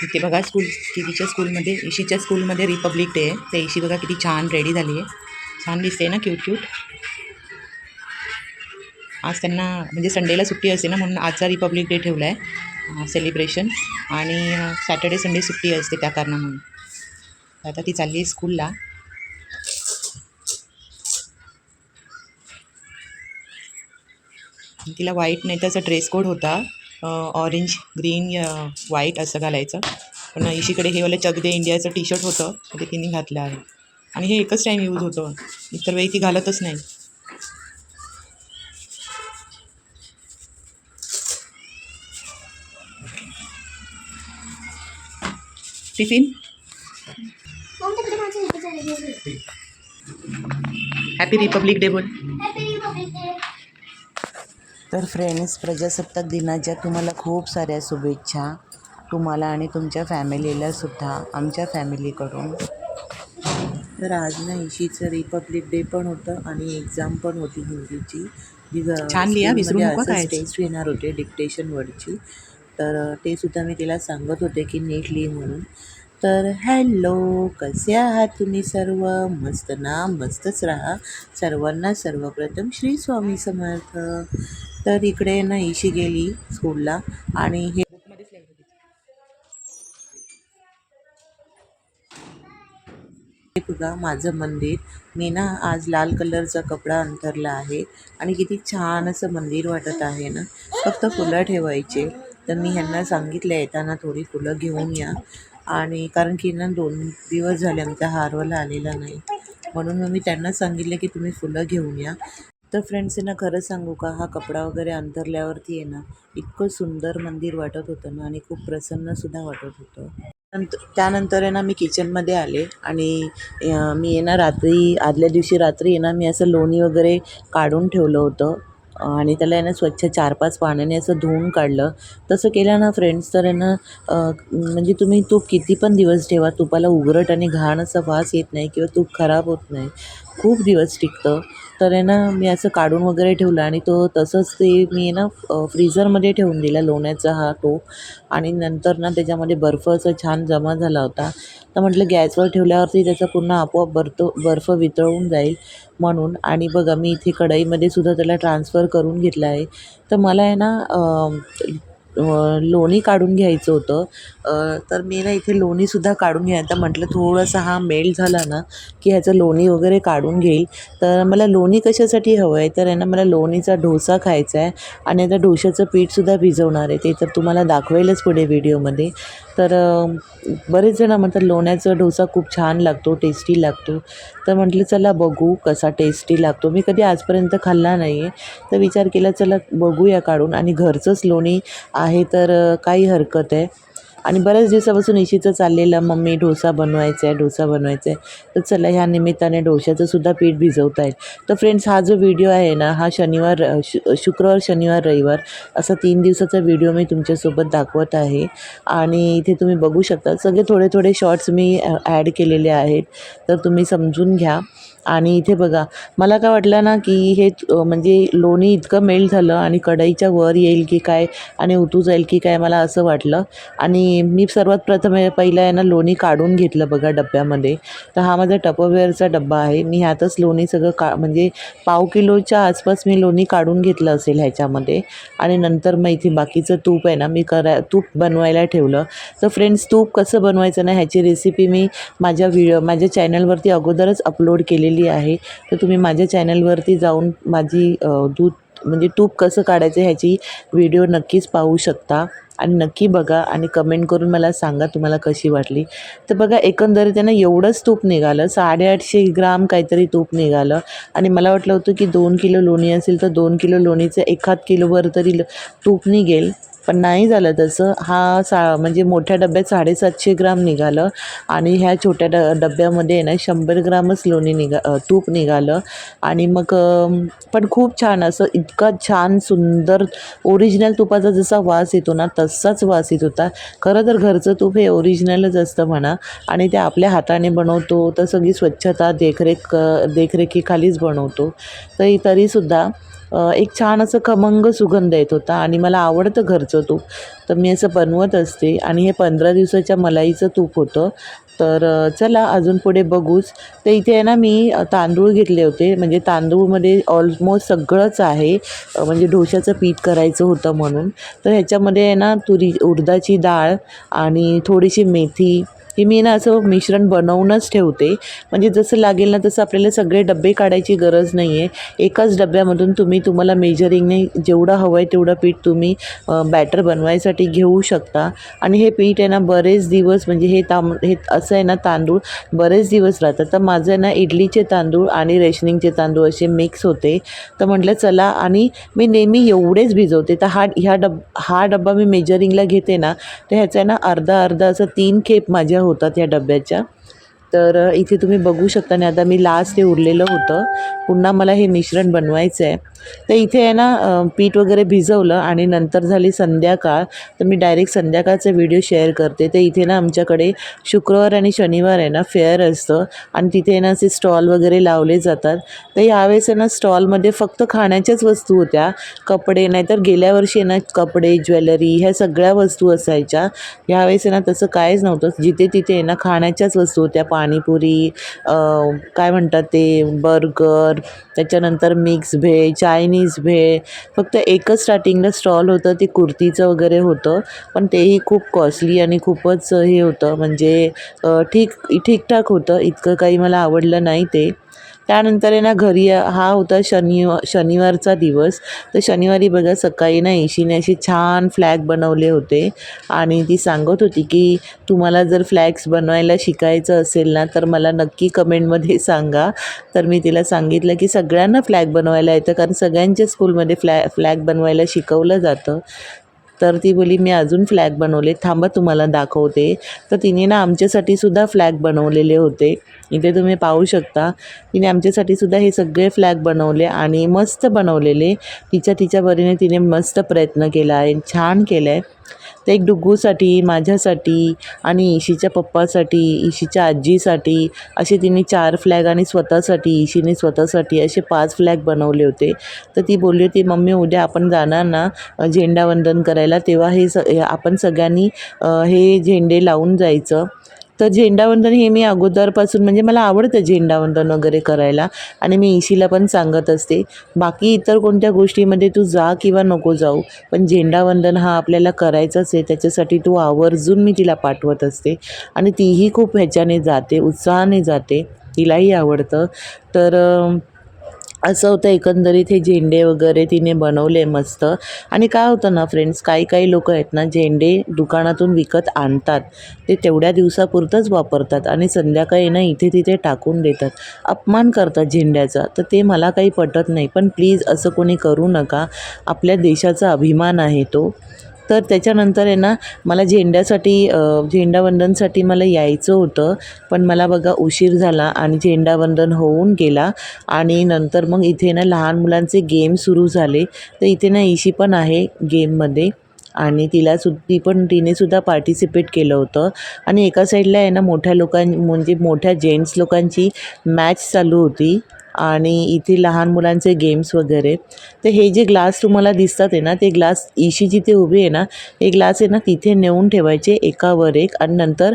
इथे बघा कितीच्या स्कूलमध्ये ईशीच्या स्कूलमध्ये रिपब्लिक डे आहे. ते ईशी बघा किती छान रेडी झाली आहे. छान दिसते ना, क्यूट क्यूट. आज त्यांना म्हणजे संडेला सुट्टी असते ना, म्हणून आजचा रिपब्लिक डे ठेवला आहे सेलिब्रेशन. आणि सॅटर्डे संडे सुट्टी असते त्या कारणामुळे. आता ती चालली आहे स्कूलला. तिला व्हाईट नाही तर ड्रेस कोड होता, ऑरेंज ग्रीन व्हाईट असं घालायचं. पण ईशीकडे हे वालं चक दे इंडियाचं टी शर्ट होतं, ते तिने घातलं आहे. आणि हे एकच टाईम यूज होतं, इतर वेळी ती घालतच नाही. टिफिन हॅपी रिपब्लिक डे बोल. तर फ्रेंड्स, प्रजासत्ताक दिनाच्या तुम्हाला खूप साऱ्या शुभेच्छा, तुम्हाला आणि तुमच्या फॅमिलीला सुद्धा आमच्या फॅमिलीकडून. तर आज ना ईशीचं रिपब्लिक डे पण होतं आणि एक्झाम पण होती हिंदीची. छान लिहा, विसरू नको काय. टेस्ट येणार होते डिक्टेशन वर्डची, तर ते सुद्धा मी तिला सांगत होते की नीट लिही म्हणून. तर हॅलो, कसे आहात तुम्ही सर्व? मस्त ना, मस्तच राहा. सर्वांना सर्वप्रथम श्री स्वामी समर्थ. तर इकडे ना ईशी गेली स्कूलला आणि हे बघा माझं मंदिर. मी ना आज लाल कलरचा कपडा अंथरला आहे आणि किती छान असं मंदिर वाटत आहे ना. फक्त फुलं ठेवायचे. तर मी ह्यांना सांगितलं येताना थोडी फुलं घेऊन या, आणि कारण की ना 2 दिवस झाले आमचा हारवाला आलेला नाही, म्हणून मग मी त्यांना सांगितलं की तुम्ही फुलं घेऊन या. तर फ्रेंड्स ना, खरं सांगू का, हा कपडा वगैरे अंथरल्यावरती आहे ना, इतकं सुंदर मंदिर वाटत होतं ना, आणि खूप प्रसन्नसुद्धा वाटत होतं. त्यानंतर आहे ना मी किचनमध्ये आले आणि मी आहे ना आदल्या दिवशी रात्री आहे ना मी असं लोणी वगैरे काढून ठेवलं होतं आणि त्याला आहे ना स्वच्छ 4-5 पाण्याने असं धुवून काढलं. तसं केलं ना फ्रेंड्स, तर आहे ना म्हणजे तुम्ही तूप किती पण दिवस ठेवा, तुपाला उघरट आणि घाण असा वास येत नाही किंवा तूप खराब होत नाही, खूप दिवस टिकतं. तर आहे ना मी असं काढून वगैरे ठेवलं आणि तसंच ते मी आहे ना फ्रीझरमध्ये ठेवून दिला लोण्याचा हा टोप. आणि नंतर ना त्याच्यामध्ये बर्फ असं छान जमा झाला होता. तर म्हटलं गॅसवर ठेवल्यावरती त्याचा पुन्हा आपोआप बर्फ वितळून जाईल म्हणून. आणि बघा मी इथे कढईमध्ये सुद्धा त्याला ट्रान्सफर करून घेतलं आहे. तर मला आहे ना लोणी काढून घ्यायचं होतं. तर मी ना इथे लोणीसुद्धा काढून घ्यायचं म्हटलं, थोडासा हा मेल्ट झाला ना की ह्याचं लोणी वगैरे काढून घेईल. तर मला लोणी कशासाठी हवं आहे, तर आहे ना मला लोणीचा डोसा खायचा आहे आणि आता डोशाचं पीठसुद्धा भिजवणार आहे. ते तर तुम्हाला दाखवेलच पुढे व्हिडिओमध्ये. तर बरेच जण म्हणतात लोण्याचा डोसा खूप छान लागतो, टेस्टी लागतो. तर म्हटलं चला बघू कसा टेस्टी लागतो. मी कधी आजपर्यंत खाल्ला नाही आहे, तर विचार केला चला बघूया काढून. आणि घरचंच लोणी आहे तर काही हरकत आहे. आणि बऱ्याच दिवसापासून ईशीचं चाललेलं मम्मी डोसा बनवायचा आहे. तर चला ह्या निमित्ताने डोशाचंसुद्धा पीठ भिजवता येईल. तर फ्रेंड्स, हा जो व्हिडिओ आहे ना, हा शुक्रवार शनिवार रविवार असा 3 दिवसाचा व्हिडिओ मी तुमच्यासोबत दाखवत आहे. आणि इथे तुम्ही बघू शकता सगळे थोडे थोडे शॉर्ट्स मी ॲड केलेले आहेत, तर तुम्ही समजून घ्या. आणि इथे बघा, मला काय वाटलं ना की हे म्हणजे लोणी इतकं मेल्ट झालं आणि कढईच्या वर येईल की काय आणि उतू जाईल की काय, मला असं वाटलं. आणि मी सर्वात प्रथम पहिलं आहे ना लोणी काढून घेतलं बघा डब्यामध्ये. तर हा माझा टपरवेअरचा डब्बा आहे. मी ह्यातच लोणी सगळं म्हणजे पाव किलोच्या आसपास मी लोणी काढून घेतलं असेल ह्याच्यामध्ये. आणि नंतर मग इथे बाकीचं तूप आहे ना मी तूप बनवायला ठेवलं. तर फ्रेंड्स, तूप कसं बनवायचं ना ह्याची रेसिपी मी माझ्या चॅनलवरती अगोदरच अपलोड केलेली आहे. तर तुम्ही माझ्या चॅनलवरती जाऊन माझी तूप कसं काढायचं ह्याची व्हिडिओ नक्कीच पाहू शकता. आणि नक्की बघा आणि कमेंट करून मला सांगा तुम्हाला कशी वाटली. तर बघा, एकंदरीत त्यांना एवढंच तूप निघालं, 850 ग्राम काहीतरी तूप निघालं. आणि मला वाटलं होतं की 2 किलो लोणी असेल तर 2 किलो लोणीचं 1/2 किलोभर तरी तूप निघेल. पण नाही झालं तसं. म्हणजे मोठ्या डब्यात 750 ग्राम निघालं आणि ह्या छोट्या डब्यामध्ये ना 100 ग्रामच तूप निघालं. आणि मग पण खूप छान असं इतका छान सुंदर ओरिजिनल तुपाचा जसा वास येतो ना तसाच वास येत होता. खरं तर घरचं तूप हे ओरिजिनलच असतं म्हणा, आणि ते आपल्या हाताने बनवतो तर सगळी स्वच्छता देखरेखीखालीच बनवतो. तरीसुद्धा एक छान असं खमंग सुगंध येत होता आणि मला आवडतं घरचं तूप, तर मी असं बनवत असते. आणि हे 15 दिवसाच्या मलाईचं तूप होतं. तर चला अजून पुढे बघूच. तर इथे आहे ना मी तांदूळ घेतले होते, म्हणजे तांदूळमध्ये ऑलमोस्ट सगळंच आहे, म्हणजे डोश्याचं पीठ करायचं होतं म्हणून. तर ह्याच्यामध्ये आहे ना उडदाची डाळ आणि थोडीशी मेथी, ही मी ना असं मिश्रण बनवूनच ठेवते. म्हणजे जसं लागेल ना तसं आपल्याला सगळे डबे काढायची गरज नाही आहे. एकाच डब्यामधून तुम्हाला मेजरिंगने जेवढं हवं आहे तेवढं पीठ तुम्ही बॅटर बनवायसाठी घेऊ शकता. आणि हे पीठ आहे ना बरेच दिवस, म्हणजे हे असं आहे ना तांदूळ बरेच दिवस राहतात. तर माझं आहे ना इडलीचे तांदूळ आणि रेशनिंगचे तांदूळ असे मिक्स होते. तर म्हटलं चला, आणि मी नेहमी एवढेच भिजवते. तर हा डब्बा मी मेजरिंगला घेते ना, तर ह्याचा आहे ना अर्धा अर्धा असं 3 खेप माझ्या होतात या डब्याच्या. तर इथे तुम्ही बघू शकता. आणि आता मी लास्ट हे उरलेलं होतं, पुन्हा मला हे मिश्रण बनवायचं आहे. तर इथे आहे ना पीठ वगैरे भिजवलं आणि नंतर झाली संध्याकाळ. तर मी डायरेक्ट संध्याकाळचा व्हिडिओ शेअर करते. तर इथे ना आमच्याकडे शुक्रवार आणि शनिवार आहे ना फेअर असतं, आणि तिथे ना असे स्टॉल वगैरे लावले जातात. तर यावेळेस आहे ना स्टॉलमध्ये फक्त खाण्याच्याच वस्तू होत्या, कपडे नाहीतर गेल्या वर्षी आहे ना कपडे, ज्वेलरी ह्या सगळ्या वस्तू असायच्या. यावेळेस आहे ना तसं काहीच नव्हतं. जिथे तिथे आहे ना खाण्याच्याच वस्तू होत्या. पाणीपुरी, काय म्हणतात ते बर्गर, त्याच्यानंतर मिक्स भेळ, चायनीज भेळ. फक्त एकच स्टार्टिंगला स्टॉल होतं, ते कुर्तीचं वगैरे होतं, पण तेही खूप कॉस्टली आणि खूपच हे होतं, म्हणजे ठीकठाक होतं, इतकं काही मला आवडलं नाही ते. त्यानंतर आहे ना घरी हा होता शनिवारचा दिवस. तर शनिवारी बघा सकाळी ना इशीने असे छान फ्लॅग बनवले होते, आणि ती सांगत होती की तुम्हाला जर फ्लॅग्स बनवायला शिकायचं असेल ना तर मला नक्की कमेंटमध्ये सांगा. तर मी तिला सांगितलं की सगळ्यांना फ्लॅग बनवायला येतं, कारण सगळ्यांच्या स्कूलमध्ये फ्लॅग बनवायला शिकवलं जातं. तर ती बोली मी अजून फ्लॅग बनवले, थांबा तुम्हाला दाखवते. तर तिने ना आमच्यासाठी सुद्धा फ्लॅग बनवलेले होते. इथे तुम्ही पाहू शकता, तिने आमच्यासाठी सुद्धा हे सगळे फ्लॅग बनवले आणि मस्त बनवलेले. तिच्या परीने तिने मस्त प्रयत्न केला आहे, छान केलं आहे. तर एक डुग्गूसाठी, माझ्यासाठी आणि इशीच्या पप्पासाठी, इशीच्या आजीसाठी असे तिने 4 फ्लॅग, आणि इशीने स्वतःसाठी असे 5 फ्लॅग बनवले होते. तर ती बोलली होती मम्मी उद्या आपण जाणार ना झेंडावंदन करायला, तेव्हा आपण सगळ्यांनी हे झेंडे लावून जायचं. तर झेंडावंदन हे मी अगोदरपासून, म्हणजे मला आवडतं झेंडावंदन वगैरे करायला, आणि मी इशीला पण सांगत असते, बाकी इतर कोणत्या गोष्टीमध्ये तू जा किंवा नको जाऊ, पण झेंडावंदन हा आपल्याला करायचाच आहे. त्याच्यासाठी तू आवर्जून मी तिला पाठवत असते, आणि तीही खूप ह्याच्याने जाते, उत्साहाने जाते, तिलाही आवडतं. तर असं होतं एकंदरीत हे झेंडे वगैरे तिने बनवले मस्त. आणि काय होतं ना फ्रेंड्स, काही लोकं आहेत ना झेंडे दुकानातून विकत आणतात, ते तेवढ्या दिवसापुरतंच वापरतात आणि संध्याकाळी ना इथे तिथे टाकून देतात, अपमान करतात झेंड्याचा. तर ते मला काही पटत नाही. पण प्लीज असं कोणी करू नका, आपल्या देशाचा अभिमान आहे तो. तर त्याच्यानंतर आहे ना मला झेंडावंदनसाठी मला यायचं होतं, पण मला बघा उशीर झाला आणि झेंडावंदन होऊन गेला. आणि नंतर मग इथे ना लहान मुलांचे गेम सुरू झाले. तर इथे ना इशी पण आहे गेममध्ये, आणि तिने सुद्धा पार्टिसिपेट केलं होतं. आणि एका साईडला आहे ना म्हणजे मोठ्या जेंट्स लोकांची मॅच चालू होती, आणि इथे लहान मुलांचे गेम्स वगैरे. तर हे जे ग्लास तुम्हाला दिसतात आहे ना, ते ग्लास इशी जिथे उभी आहे ना, हे ग्लास आहे ना तिथे नेऊन ठेवायचे एकावर एक, आणि नंतर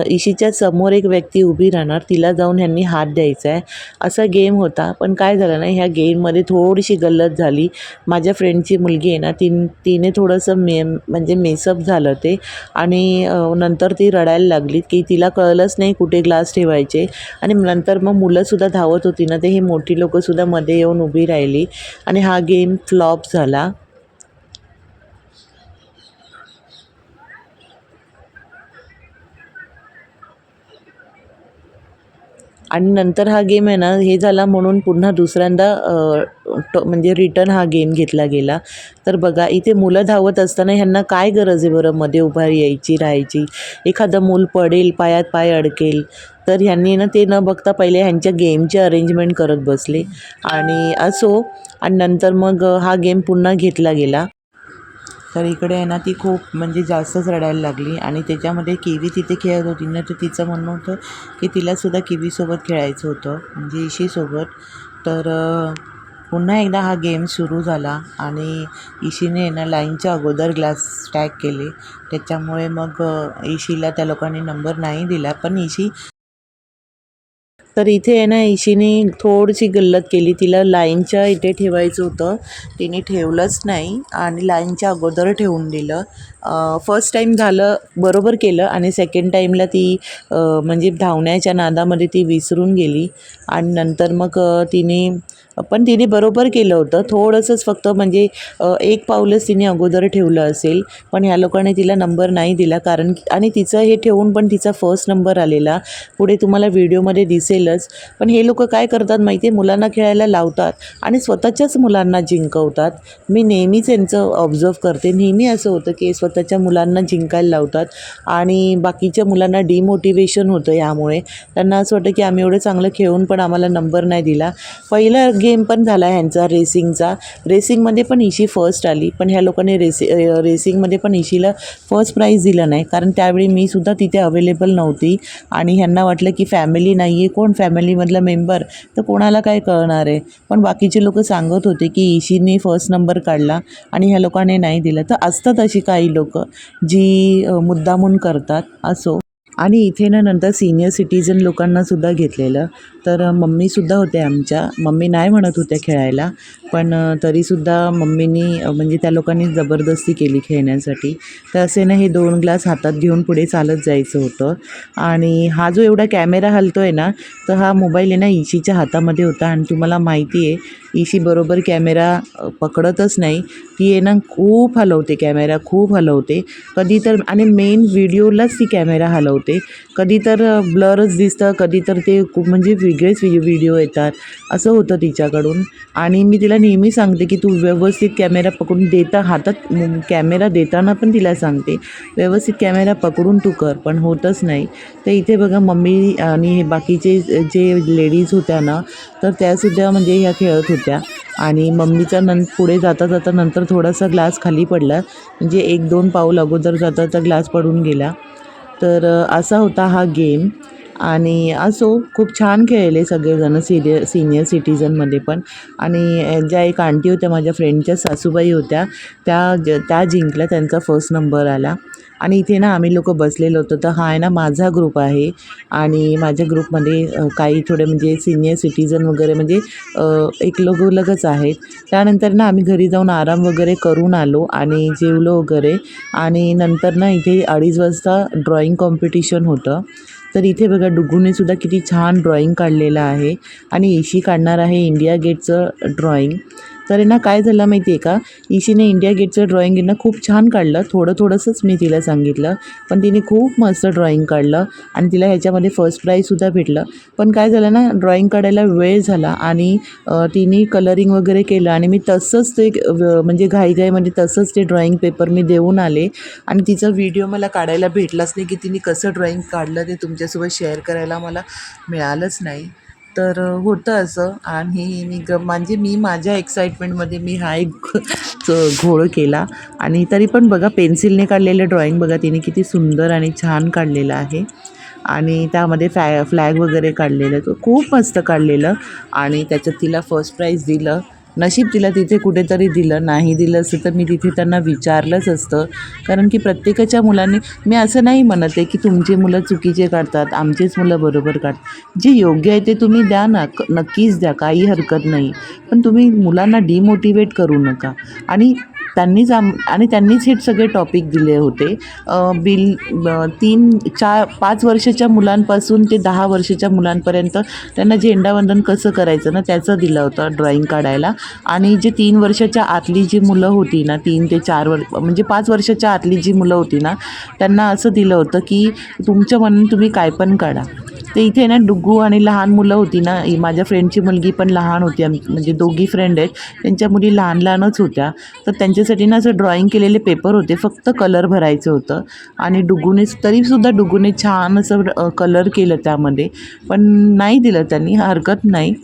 इशीच्या समोर एक व्यक्ती उभी राहणार, तिला जाऊन ह्यांनी हात द्यायचा आहे, असा गेम होता. पण काय झालं ना, ह्या गेममध्ये थोडीशी गल्लत झाली. माझ्या फ्रेंडची मुलगी आहे ना, तिने थोडंसं म्हणजे मेसअप झालं ते, आणि नंतर ती रडायला लागली की तिला कळलंच नाही कुठे ग्लास ठेवायचे. आणि नंतर मग मुलंसुद्धा धावत होती ना, ते ही मोठी लोकंसुद्धा मध्ये येऊन उभी राहिली, आणि हा गेम फ्लॉप झाला. आणि नंतर हा गेम आहे ना हे झाला म्हणून पुन्हा दुसऱ्यांदा म्हणजे रिटर्न हा गेम घेतला गेला. तर बघा इथे मुलं धावत असताना ह्यांना काय गरज आहे बरं मध्ये उभा यायची राहायची. एखादं मूल पडेल, पायात पाय अडकेल, तर ह्यांनी ना ते न बघता पहिले ह्यांच्या गेमचे अरेंजमेंट करत बसले आणि असो. आणि नंतर मग हा गेम पुन्हा घेतला गेला. तर इकडे आहे ना ती खूप म्हणजे जास्तच रडायला लागली आणि त्याच्यामध्ये किवी तिथे खेळत होती ना, तर तिचं म्हणणं होतं की तिलासुद्धा किवीसोबत खेळायचं होतं, म्हणजे इशीसोबत. तर पुन्हा एकदा हा गेम सुरू झाला आणि इशीने ना लाईनच्या अगोदर ग्लास स्टॅक केले. त्याच्यामुळे मग इशीला त्या लोकांनी नंबर नाही दिला. पण इशी तर इथे आहे ना इशीने थोडीशी गल्लत केली. तिला लाईनच्या इथे ठेवायचं होतं, तिने ठेवलंच नाही आणि लाईनच्या अगोदर ठेवून दिलं. फर्स्ट टाईम झालं, बरोबर केलं आणि सेकंड टाईमला ती म्हणजे धावण्याच्या नादामध्ये ती विसरून गेली आणि नंतर मग तिने बरोबर केलं होतं. थोडंसंच फक्त म्हणजे एक पाऊलच तिने अगोदर ठेवलं असेल, पण ह्या लोकांनी तिला नंबर नाही दिला. कारण आणि तिचं हे ठेवून पण तिचा फर्स्ट नंबर आलेला, पुढे तुम्हाला व्हिडिओमध्ये दिसेलच. पण हे लोक काय करतात माहिती आहे, मुलांना खेळायला लावतात आणि स्वतःच्याच मुलांना जिंकवतात. मी नेहमीच यांचं ऑब्झर्व करते, नेहमी असं होतं की स्वतःच्या मुलांना जिंकायला लावतात आणि बाकीच्या मुलांना डिमोटिवेशन होतं. यामुळे त्यांना असं वाटतं की आम्ही एवढं चांगलं खेळून पण आम्हाला नंबर नाही दिला. पहिला गेम पण झाला ह्यांचा रेसिंगचा. रेसिंगमध्ये पण इशी फर्स्ट आली, पण ह्या लोकांनी रेसिंगमध्ये पण इशीला फर्स्ट प्राईज दिलं नाही, कारण त्यावेळी मी सुद्धा तिथे अवेलेबल नव्हती आणि ह्यांना वाटलं की फॅमिली नाही आहे, कोण फॅमिलीमधला मेंबर, तर कोणाला काय कळणार आहे. पण बाकीचे लोक सांगत होते की इशीने फर्स्ट नंबर काढला आणि ह्या लोकांनी नाही दिलं. तर असतात अशी काही लोक जी मुद्दामून करतात. असो. आणि इथे ना नंतर सिनियर सिटीजन लोकांनासुद्धा घेतलेलं. तर मम्मीसुद्धा होते आमच्या. मम्मी नाही म्हणत होत्या खेळायला, पण तरीसुद्धा मम्मीनी म्हणजे त्या लोकांनी जबरदस्ती केली खेळण्यासाठी. तर असे ना हे 2 ग्लास हातात घेऊन पुढे चालत जायचं होतं. आणि हा जो एवढा कॅमेरा हलतो आहे ना, तर हा मोबाईल आहे ना इशीच्या हातामध्ये होता आणि तुम्हाला माहिती आहे इशी बरोबर कॅमेरा पकडतच नाही. ती आहे ना खूप हलवते कॅमेरा, खूप हलवते. कधी तर आणि मेन व्हिडिओलाच ती कॅमेरा हलवते. कधी तर ब्लरच दिसतं, कधी तर ते खूप म्हणजे वेगळेच व्हिडिओ येतात. असं होतं तिच्याकडून. आणि मी तिला नेहमी सांगते की तू व्यवस्थित कॅमेरा पकडून हातात कॅमेरा देताना पण तिला सांगते व्यवस्थित कॅमेरा पकडून तू कर, पण होतच नाही. तर इथे बघा मम्मी आणि बाकीचे जे लेडीज होत्या ना, तर त्यासुद्धा म्हणजे ह्या खेळत होत्या. आणि मम्मीचा पुढे जाता जाता नंतर थोडासा ग्लास खाली पडला, म्हणजे 1-2 पाऊल अगोदर जाता तर ग्लास पडून गेला. तर असा होता हा गेम. आणि असो खूप छान खेळले सगळेजण सिनियर सिटीजनमध्ये पण. आणि ज्या एक आंटी होत्या माझ्या फ्रेंडच्या सासूबाई होत्या, त्या जिंकल्या, त्यांचा फर्स्ट नंबर आला. आणि इथे ना आम्ही लोक बसलेलो होतो. तर हा आहे ना माझा ग्रुप आहे आणि माझ्या ग्रुपमध्ये काही थोडे म्हणजे सिनियर सिटीजन वगैरे म्हणजे एक लगोलगच आहेत. त्यानंतर ना आम्ही घरी जाऊन आराम वगैरे करून आलो आणि जेवलो वगैरे. आणि नंतर ना इथे 2:30 वाजता ड्रॉइंग कॉम्पिटिशन होतं. तर इथे बघा डुगूनेसुद्धा किती छान ड्रॉइंग काढलेलं आहे आणि इशी काढणार आहे इंडिया गेटचं ड्रॉइंग. तर आहे ना काय झालं माहिती आहे का, इशीने इंडिया गेटचं ड्रॉइंग आहे ना खूप छान काढलं. थोडंसंच मी तिला सांगितलं, पण तिने खूप मस्त ड्रॉइंग काढलं आणि तिला ह्याच्यामध्ये फर्स्ट प्राईजसुद्धा भेटलं. पण काय झालं ना, ड्रॉइंग काढायला वेळ झाला आणि तिने कलरिंग वगैरे केलं आणि मी तसंच ते म्हणजे घाईघाईमध्ये तसंच ते ड्रॉइंग पेपर मी देऊन आले आणि तिचा व्हिडिओ मला काढायला भेटलाच नाही की तिने कसं ड्रॉइंग काढलं ते तुमच्यासोबत शेअर करायला मला मिळालंच नाही. तर होतं असं. आणि म्हणजे मी माझ्या एक्साइटमेंटमध्ये मी हा एक घोळ केला. आणि तरी पण बघा पेन्सिलने काढलेलं ड्रॉइंग बघा तिने किती सुंदर आणि छान काढलेलं आहे. आणि त्यामध्ये फ्लॅग वगैरे काढलेलं, तो खूप मस्त काढलेलं. आणि त्याच्यात तिला फर्स्ट प्राईज दिलं. नशीब तिला तिथे कुठेतरी दिलं. नाही दिलं असतं तर मी तिथे त्यांना विचारलंच असतं, कारण की प्रत्येकाच्या मुलांनी, मी असं नाही म्हणत आहे की तुमची मुलं चुकीचे काढतात, आमचीच मुलं बरोबर काढतात. जे योग्य आहे ते तुम्ही द्या ना, नक्कीच द्या, काही हरकत नाही. पण तुम्ही मुलांना डिमोटिवेट करू नका. आणि त्यांनीच हे सगळे टॉपिक दिले होते. 5 वर्षाच्या मुलांपासून ते 10 वर्षाच्या मुलांपर्यंत त्यांना झेंडावंदन कसं करायचं ना त्याचं दिलं होतं ड्रॉइंग काढायला. आणि जे 3 वर्षाच्या आतली जी मुलं होती ना, 3 ते 4 म्हणजे 5 वर्षाच्या आतली जी मुलं होती ना, त्यांना असं दिलं होतं की तुमच्या मनाने तुम्ही काय पण काढा, तर इथे ना डुग्गू आणि लहान मुलं होती ना, माझ्या फ्रेंडची मुलगी पण लहान होती, म्हणजे दोघी फ्रेंड आहेत, त्यांच्या मुली लहान लहानच होत्या. तर त्यांच्यासाठी ना असं ड्रॉइंग केलेले पेपर होते, फक्त कलर भरायचं होतं. आणि तरीसुद्धा डुग्गूने छान असं कलर केलं त्यामध्ये. पण नाही दिलं त्यांनी, हरकत नाही.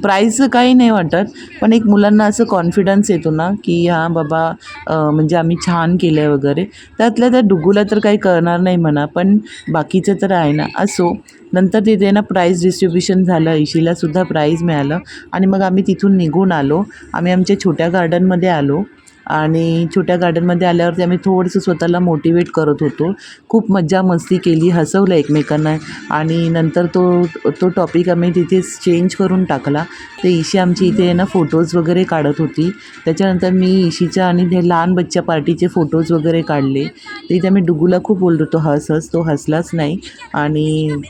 प्राईजचं काही नाही वाटत, पण एक मुलांना असं कॉन्फिडन्स येतो ना, की हां बाबा म्हणजे आम्ही छान केलं आहे वगैरे. त्यातल्या त्या डुग्गूला तर काही कळणार नाही म्हणा, पण बाकीचं तर आहे ना. असो, नंतर तिथे ना प्राईज डिस्ट्रीब्युशन झालं, ईशीलासुद्धा प्राईज मिळालं आणि मग आम्ही तिथून निघून आलो. आम्ही आमच्या छोट्या गार्डनमध्ये आलो आणि छोट्या गार्डनमध्ये आल्यावरती आम्ही थोडंसं स्वतःला मोटिवेट करत होतो. खूप मज्जा मस्ती केली, हसवलं एकमेकांना आणि नंतर तो टॉपिक आम्ही तिथेच चेंज करून टाकला. तर ईशी आमची इथे ना फोटोज वगैरे काढत होती. त्याच्यानंतर मी ईशीच्या आणि ते लहान बच्चा पार्टीचे फोटोज वगैरे काढले. तर इथे आम्ही डुग्गूला खूप बोललो होतो हस हस, तो हसलाच नाही आणि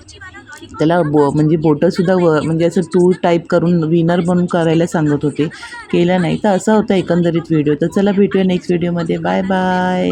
त्याला म्हणजे बोटंसुद्धा म्हणजे असं टूर टाईप करून विनर बनून करायला सांगत होते, केलं नाही. तर असा होता एकंदरीत व्हिडिओ. तर चला भेटूया नेक्स्ट व्हिडिओमध्ये. Bye bye.